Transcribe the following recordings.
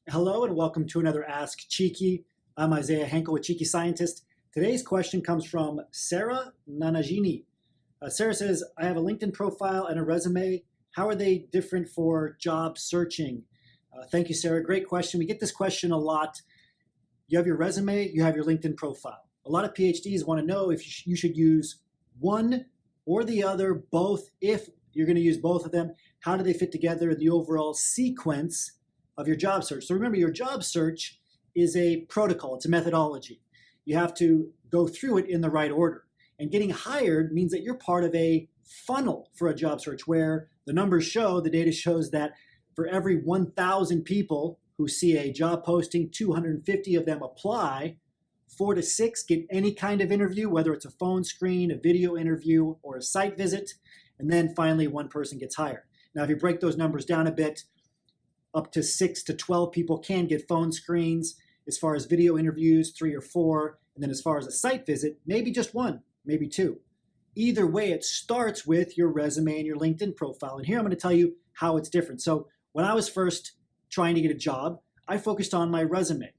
Hello and welcome to another Ask Cheeky. I'm Isaiah Henkel with Cheeky Scientist. Today's question comes from Sarah Nanagini. Sarah says, I have a LinkedIn profile and a resume. How are they different for job searching? Thank you, Sarah. Great question. We get this question a lot. You have your resume, you have your LinkedIn profile. A lot of PhDs want to know if you should use one or the other, both. If you're going to use both of them, how do they fit together in the overall sequence of your job search? So remember, your job search is a protocol, it's a methodology. You have to go through it in the right order. And getting hired means that you're part of a funnel for a job search where the numbers show, the data shows that for every 1,000 people who see a job posting, 250 of them apply, 4 to 6 get any kind of interview, whether it's a phone screen, a video interview, or a site visit, and then finally one person gets hired. Now, if you break those numbers down a bit, up to 6 to 12 people can get phone screens. As far as video interviews, 3 or 4. And then as far as a site visit, maybe just 1, maybe 2. Either way, it starts with your resume and your LinkedIn profile. And here I'm going to tell you how it's different. So when I was first trying to get a job, I focused on my resume.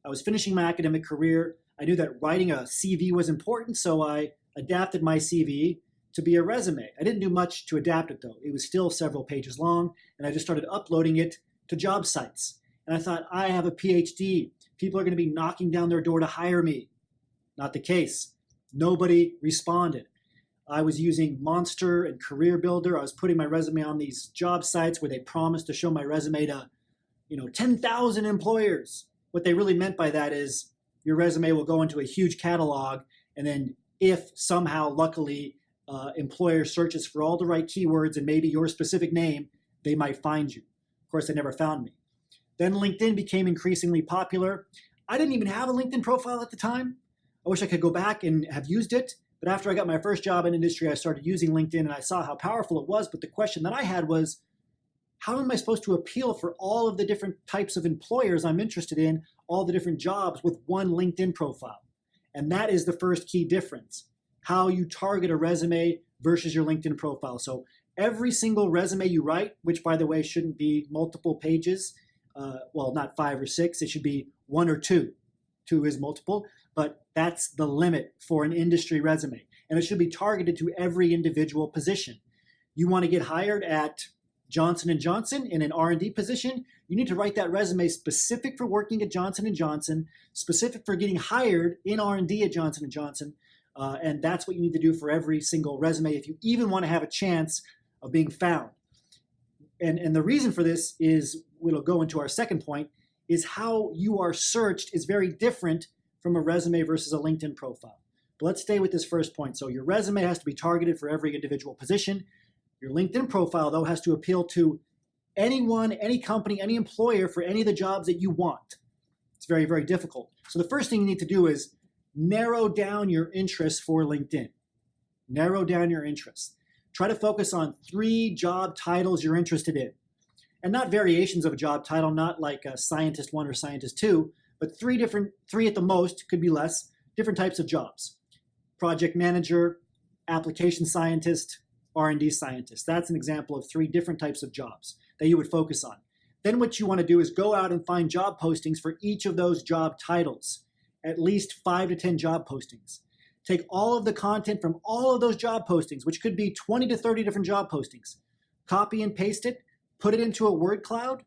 I was finishing my academic career. I knew that writing a CV was important, so I adapted my CV to be a resume. I didn't do much to adapt it, though. It was still several pages long, and I just started uploading it to job sites. And I thought, I have a PhD. People are going to be knocking down their door to hire me. Not the case. Nobody responded. I was using Monster and Career Builder. I was putting my resume on these job sites where they promised to show my resume to, 10,000 employers. What they really meant by that is your resume will go into a huge catalog, and then if somehow, luckily, employer searches for all the right keywords and maybe your specific name, they might find you. Of course, they never found me. Then LinkedIn became increasingly popular. I didn't even have a LinkedIn profile at the time. I wish I could go back and have used it. But after I got my first job in industry, I started using LinkedIn and I saw how powerful it was. But the question that I had was, how am I supposed to appeal for all of the different types of employers I'm interested in, all the different jobs with one LinkedIn profile? And that is the first key difference, how you target a resume versus your LinkedIn profile. So every single resume you write, which by the way shouldn't be multiple pages, not 5 or 6, it should be 1 or 2. 2 is multiple, but that's the limit for an industry resume. And it should be targeted to every individual position. You want to get hired at Johnson & Johnson in an R&D position, you need to write that resume specific for working at Johnson & Johnson, specific for getting hired in R&D at Johnson & Johnson, and that's what you need to do for every single resume if you even want to have a chance of being found. And the reason for this is, we'll go into our second point, is how you are searched is very different from a resume versus a LinkedIn profile. But let's stay with this first point. So your resume has to be targeted for every individual position. Your LinkedIn profile, though, has to appeal to anyone, any company, any employer for any of the jobs that you want. It's very, very difficult. So the first thing you need to do is narrow down your interests for LinkedIn. Narrow down your interests. Try to focus on 3 job titles you're interested in. And not variations of a job title, not like a Scientist 1 or Scientist 2, but 3 at the most, could be less, different types of jobs. Project manager, application scientist, R&D scientist. That's an example of 3 different types of jobs that you would focus on. Then what you want to do is go out and find job postings for each of those job titles, at least 5 to 10 job postings. Take all of the content from all of those job postings, which could be 20 to 30 different job postings, copy and paste it, put it into a word cloud,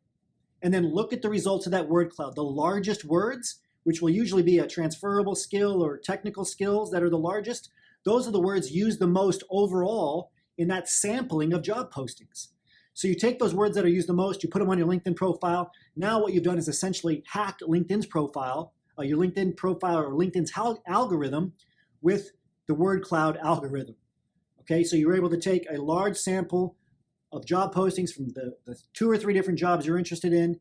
and then look at the results of that word cloud. The largest words, which will usually be a transferable skill or technical skills that are the largest, those are the words used the most overall in that sampling of job postings. So you take those words that are used the most, you put them on your LinkedIn profile. Now what you've done is essentially hacked LinkedIn's profile, your LinkedIn profile or LinkedIn's algorithm with the word cloud algorithm. Okay, so you're able to take a large sample of job postings from the 2 or 3 different jobs you're interested in.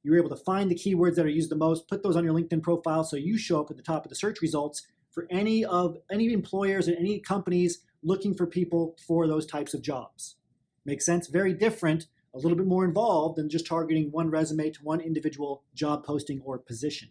You're able to find the keywords that are used the most, put those on your LinkedIn profile so you show up at the top of the search results for any employers and any companies looking for people for those types of jobs. Makes sense? Very different, a little bit more involved than just targeting one resume to one individual job posting or position.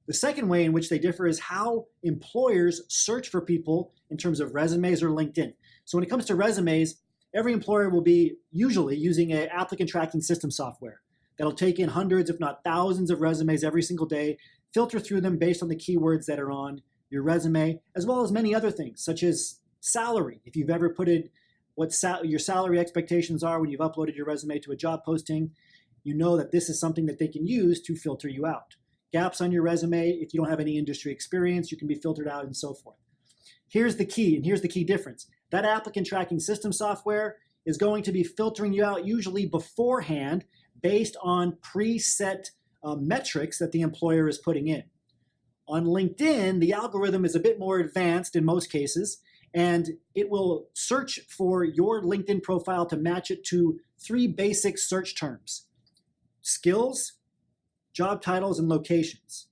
The second way in which they differ is how employers search for people in terms of resumes or LinkedIn. So when it comes to resumes, every employer will be usually using an applicant tracking system software. that'll take in hundreds, if not thousands of resumes every single day, filter through them based on the keywords that are on your resume, as well as many other things, such as salary. If you've ever put in what your salary expectations are when you've uploaded your resume to a job posting, you know that this is something that they can use to filter you out. Gaps on your resume, if you don't have any industry experience, you can be filtered out and so forth. Here's the key, and here's the key difference. That applicant tracking system software is going to be filtering you out usually beforehand based on preset metrics that the employer is putting in. On LinkedIn, the algorithm is a bit more advanced in most cases, and it will search for your LinkedIn profile to match it to 3 basic search terms: skills, job titles, and locations.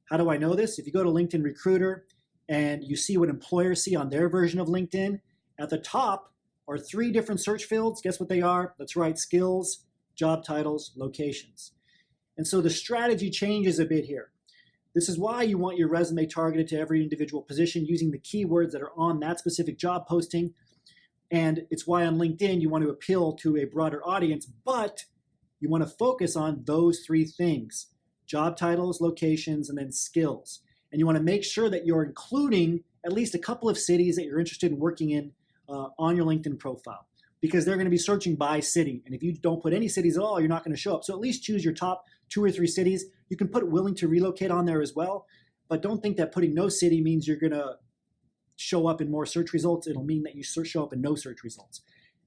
How do I know this? If you go to LinkedIn Recruiter and you see what employers see on their version of LinkedIn, at the top are 3 different search fields. Guess what they are? That's right, skills, job titles, locations. And so the strategy changes a bit here. This is why you want your resume targeted to every individual position using the keywords that are on that specific job posting. And it's why on LinkedIn you want to appeal to a broader audience, but you want to focus on those 3 things: job titles, locations, and then skills. And you want to make sure that you're including at least a couple of cities that you're interested in working in on your LinkedIn profile, because they're going to be searching by city. And if you don't put any cities at all, you're not going to show up. So at least choose your top 2 or 3 cities. You can put willing to relocate on there as well, but don't think that putting no city means you're going to show up in more search results. It'll mean that you show up in no search results.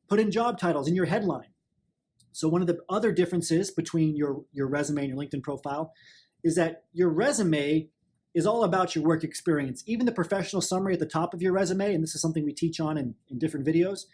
Put in job titles in your headline. So one of the other differences between your resume and your LinkedIn profile is that your resume is all about your work experience. Even the professional summary at the top of your resume, and this is something we teach on in different videos,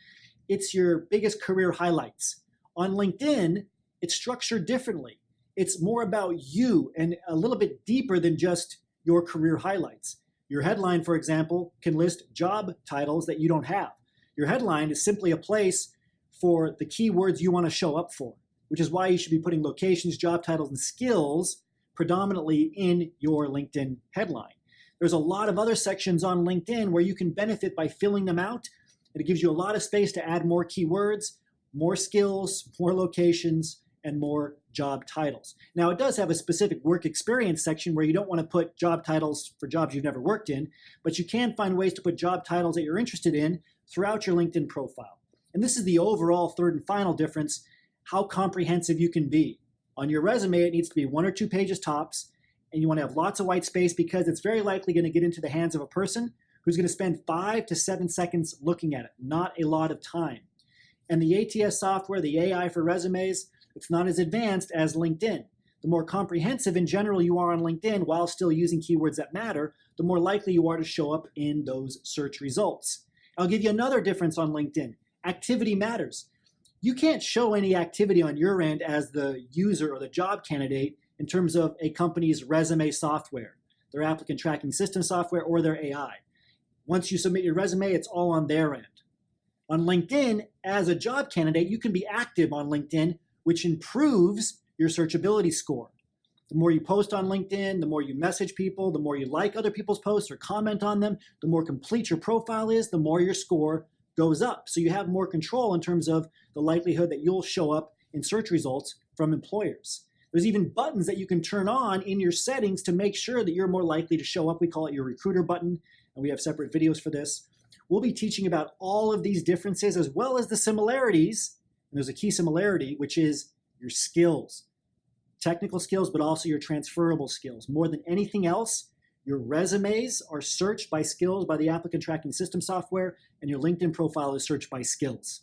it's your biggest career highlights. On LinkedIn, it's structured differently. It's more about you and a little bit deeper than just your career highlights. Your headline, for example, can list job titles that you don't have. Your headline is simply a place for the keywords you want to show up for, which is why you should be putting locations, job titles, and skills predominantly in your LinkedIn headline. There's a lot of other sections on LinkedIn where you can benefit by filling them out. And it gives you a lot of space to add more keywords, more skills, more locations, and more job titles. Now, it does have a specific work experience section where you don't want to put job titles for jobs you've never worked in, but you can find ways to put job titles that you're interested in throughout your LinkedIn profile. And this is the overall third and final difference: how comprehensive you can be. On your resume, it needs to be 1 or 2 pages tops, and you want to have lots of white space because it's very likely going to get into the hands of a person who's going to spend 5 to 7 seconds looking at it, not a lot of time. And the ATS software, the AI for resumes, it's not as advanced as LinkedIn. The more comprehensive in general you are on LinkedIn while still using keywords that matter, the more likely you are to show up in those search results. I'll give you another difference on LinkedIn. Activity matters. You can't show any activity on your end as the user or the job candidate in terms of a company's resume software, their applicant tracking system software, or their AI. Once you submit your resume, it's all on their end. On LinkedIn, as a job candidate, you can be active on LinkedIn, which improves your searchability score. The more you post on LinkedIn, the more you message people, the more you like other people's posts or comment on them, the more complete your profile is, the more your score goes up. So you have more control in terms of the likelihood that you'll show up in search results from employers. There's even buttons that you can turn on in your settings to make sure that you're more likely to show up. We call it your recruiter button, and we have separate videos for this. We'll be teaching about all of these differences as well as the similarities. And there's a key similarity, which is your skills, technical skills, but also your transferable skills. More than anything else, your resumes are searched by skills by the applicant tracking system software, and your LinkedIn profile is searched by skills.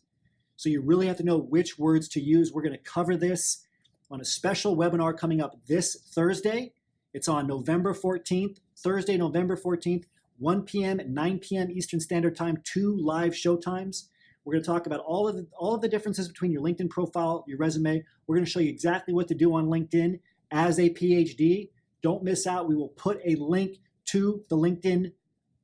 So you really have to know which words to use. We're going to cover this on a special webinar coming up this Thursday. It's on November 14th, Thursday, November 14th, 1 p.m. and 9 p.m. Eastern Standard Time, 2 live show times. We're going to talk about all of the differences between your LinkedIn profile, your resume. We're going to show you exactly what to do on LinkedIn as a PhD. Don't miss out. We will put a link to the LinkedIn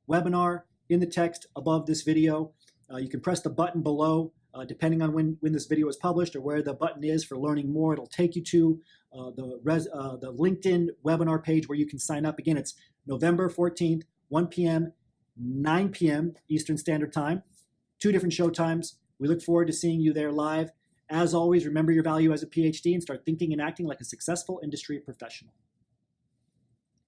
webinar in the text above this video. You can press the button below, depending on when this video is published or where the button is for learning more. It'll take you to the LinkedIn webinar page where you can sign up. Again, it's November 14th, 1 p.m., 9 p.m. Eastern Standard Time, 2 different show times. We look forward to seeing you there live. As always, remember your value as a PhD and start thinking and acting like a successful industry professional.